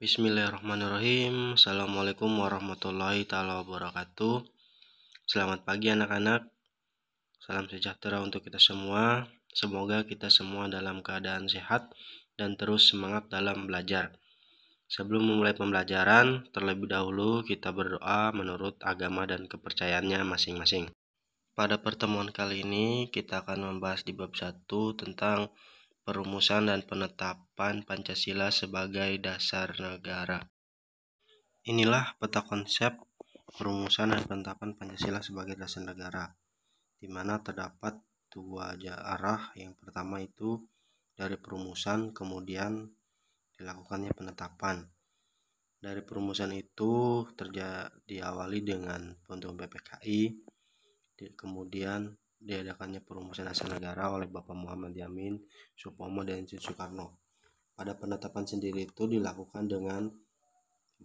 Bismillahirrahmanirrahim. Assalamualaikum warahmatullahi taala wabarakatuh. Selamat pagi anak-anak. Salam sejahtera untuk kita semua. Semoga kita semua dalam keadaan sehat dan terus semangat dalam belajar. Sebelum memulai pembelajaran, terlebih dahulu kita berdoa menurut agama dan kepercayaannya masing-masing. Pada pertemuan kali ini kita akan membahas di bab 1 tentang perumusan dan penetapan Pancasila sebagai dasar negara. Inilah peta konsep perumusan dan penetapan Pancasila sebagai dasar negara, di mana terdapat dua arah. Yang pertama itu dari perumusan, kemudian dilakukannya penetapan. Dari perumusan itu diawali dengan pembentukan PPKI, kemudian diadakannya perumusan dasar negara oleh Bapak Muhammad Yamin, Supomo, dan Insinyur Soekarno. Pada penetapan sendiri itu dilakukan dengan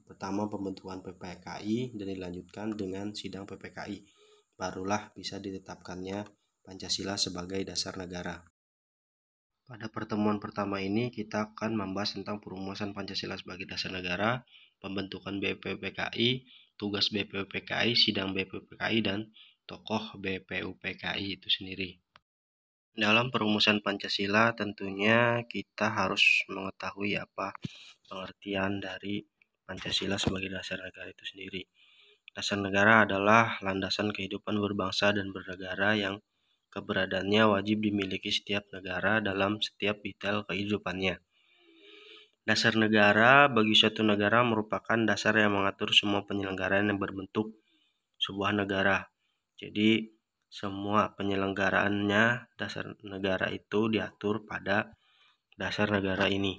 pertama pembentukan PPKI dan dilanjutkan dengan sidang PPKI. Barulah bisa ditetapkannya Pancasila sebagai dasar negara. Pada pertemuan pertama ini kita akan membahas tentang perumusan Pancasila sebagai dasar negara, pembentukan BPUPKI, tugas BPUPKI, sidang BPUPKI, dan tokoh BPUPKI itu sendiri. Dalam perumusan Pancasila tentunya kita harus mengetahui apa pengertian dari Pancasila sebagai dasar negara itu sendiri. Dasar negara adalah landasan kehidupan berbangsa dan bernegara yang keberadaannya wajib dimiliki setiap negara dalam setiap detail kehidupannya. Dasar negara bagi suatu negara merupakan dasar yang mengatur semua penyelenggaraan yang berbentuk sebuah negara. Jadi semua penyelenggaraannya dasar negara itu diatur pada dasar negara ini.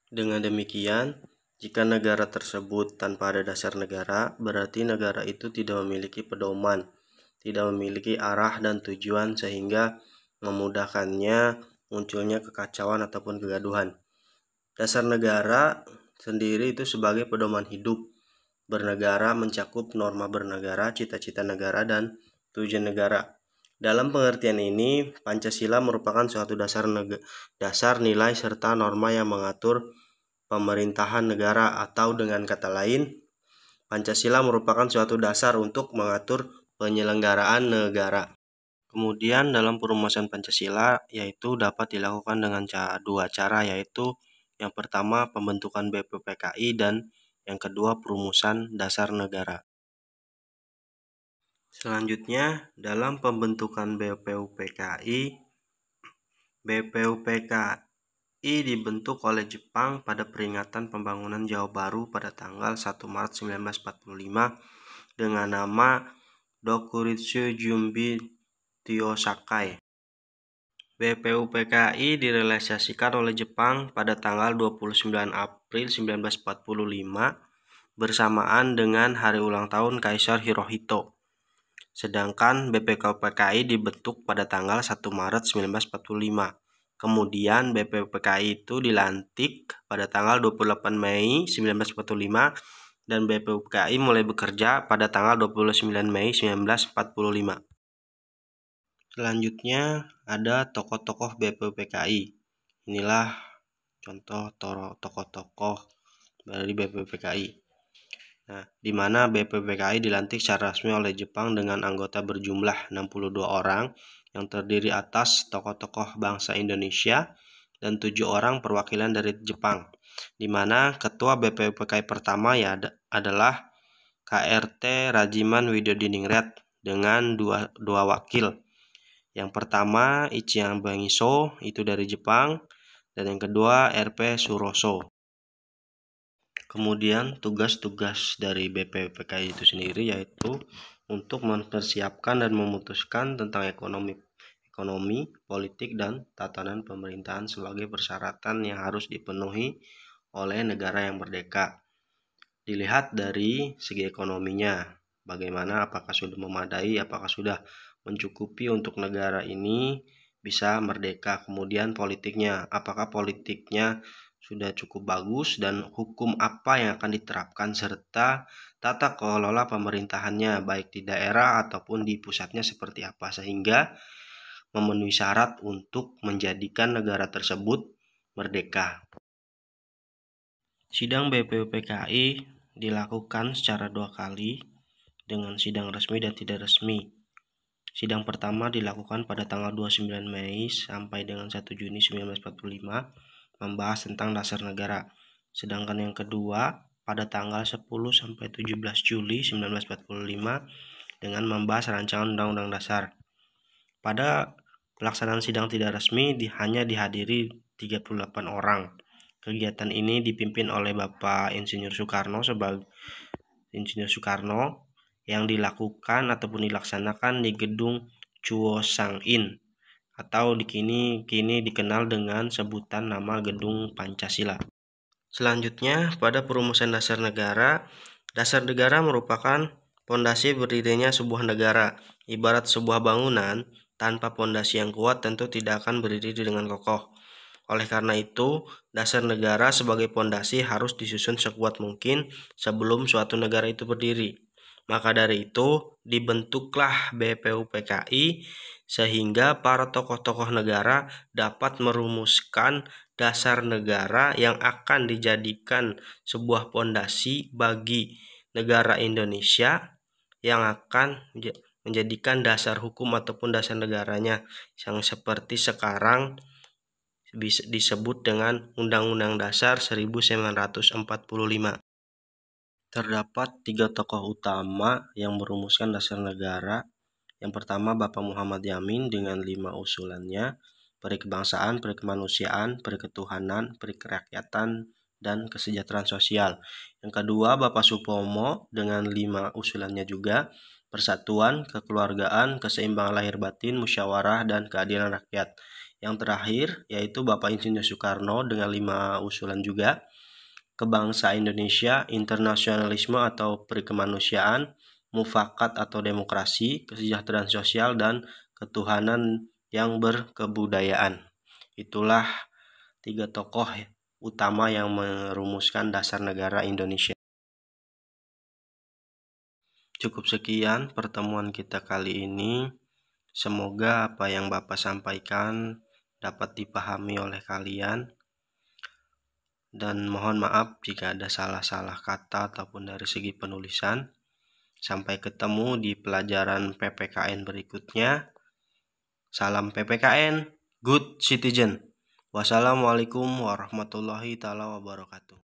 Dengan demikian, jika negara tersebut tanpa ada dasar negara, berarti negara itu tidak memiliki pedoman, tidak memiliki arah dan tujuan sehingga memudahkannya munculnya kekacauan ataupun kegaduhan. Dasar negara sendiri itu sebagai pedoman hidup. Bernegara mencakup norma bernegara, cita-cita negara, dan tujuan negara. Dalam pengertian ini, Pancasila merupakan suatu dasar nilai serta norma yang mengatur pemerintahan negara, atau dengan kata lain, Pancasila merupakan suatu dasar untuk mengatur penyelenggaraan negara. Kemudian dalam perumusan Pancasila yaitu dapat dilakukan dengan dua cara, yaitu yang pertama pembentukan BPUPKI dan yang kedua perumusan dasar negara. Selanjutnya, dalam pembentukan BPUPKI dibentuk oleh Jepang pada peringatan pembangunan Jawa Baru pada tanggal 1 Maret 1945 dengan nama Dokuritsu Jumbi Tyosakai. BPUPKI direalisasikan oleh Jepang pada tanggal 29 April 1945 bersamaan dengan hari ulang tahun Kaisar Hirohito. Sedangkan BPUPKI dibentuk pada tanggal 1 Maret 1945. Kemudian BPUPKI itu dilantik pada tanggal 28 Mei 1945 dan BPUPKI mulai bekerja pada tanggal 29 Mei 1945. Selanjutnya ada tokoh-tokoh BPUPKI. Inilah contoh tokoh-tokoh dari BPUPKI. Di mana BPUPKI dilantik secara resmi oleh Jepang dengan anggota berjumlah 62 orang yang terdiri atas tokoh-tokoh bangsa Indonesia dan 7 orang perwakilan dari Jepang, di mana ketua BPUPKI pertama adalah KRT Rajiman Widodiningrat dengan dua wakil, Yang pertama Ichiban Bangiso, itu dari Jepang, dan yang kedua RP Suroso. Kemudian tugas-tugas dari BPUPKI itu sendiri yaitu untuk mempersiapkan dan memutuskan tentang ekonomi, politik, dan tatanan pemerintahan sebagai persyaratan yang harus dipenuhi oleh negara yang merdeka. Dilihat dari segi ekonominya, bagaimana, apakah sudah memadai, apakah sudah mencukupi untuk negara ini bisa merdeka. Kemudian politiknya, apakah politiknya sudah cukup bagus dan hukum apa yang akan diterapkan serta tata kelola pemerintahannya baik di daerah ataupun di pusatnya seperti apa sehingga memenuhi syarat untuk menjadikan negara tersebut merdeka. Sidang BPUPKI dilakukan secara 2 kali dengan sidang resmi dan tidak resmi. Sidang pertama dilakukan pada tanggal 29 Mei sampai dengan 1 Juni 1945 membahas tentang dasar negara. Sedangkan yang kedua pada tanggal 10 sampai 17 Juli 1945 dengan membahas rancangan Undang-Undang Dasar. Pada pelaksanaan sidang tidak resmi hanya dihadiri 38 orang. Kegiatan ini dipimpin oleh Bapak Insinyur Soekarno sebagai Insinyur Soekarno yang dilakukan ataupun dilaksanakan di gedung Chuo Sang-in atau kini dikenal dengan sebutan nama Gedung Pancasila. Selanjutnya, pada perumusan dasar negara merupakan pondasi berdirinya sebuah negara. Ibarat sebuah bangunan, tanpa pondasi yang kuat tentu tidak akan berdiri dengan kokoh. Oleh karena itu, dasar negara sebagai pondasi harus disusun sekuat mungkin sebelum suatu negara itu berdiri. Maka dari itu, dibentuklah BPUPKI sehingga para tokoh-tokoh negara dapat merumuskan dasar negara yang akan dijadikan sebuah pondasi bagi negara Indonesia yang akan menjadikan dasar hukum ataupun dasar negaranya yang seperti sekarang bisa disebut dengan Undang-Undang Dasar 1945. Terdapat 3 tokoh utama yang merumuskan dasar negara. Yang pertama Bapak Muhammad Yamin dengan 5 usulannya, peri kebangsaan, peri kemanusiaan, peri ketuhanan, peri kerakyatan, dan kesejahteraan sosial. Yang kedua Bapak Supomo dengan 5 usulannya juga, persatuan, kekeluargaan, keseimbangan lahir batin, musyawarah, dan keadilan rakyat. Yang terakhir yaitu Bapak Insinyur Soekarno dengan 5 usulan juga, kebangsaan Indonesia, internasionalisme atau perikemanusiaan, mufakat atau demokrasi, kesejahteraan sosial, dan ketuhanan yang berkebudayaan. Itulah 3 tokoh utama yang merumuskan dasar negara Indonesia. Cukup sekian pertemuan kita kali ini. Semoga apa yang Bapak sampaikan dapat dipahami oleh kalian. Dan mohon maaf jika ada salah-salah kata ataupun dari segi penulisan. Sampai ketemu di pelajaran PPKN berikutnya. Salam PPKN, good citizen. Wassalamualaikum warahmatullahi wabarakatuh.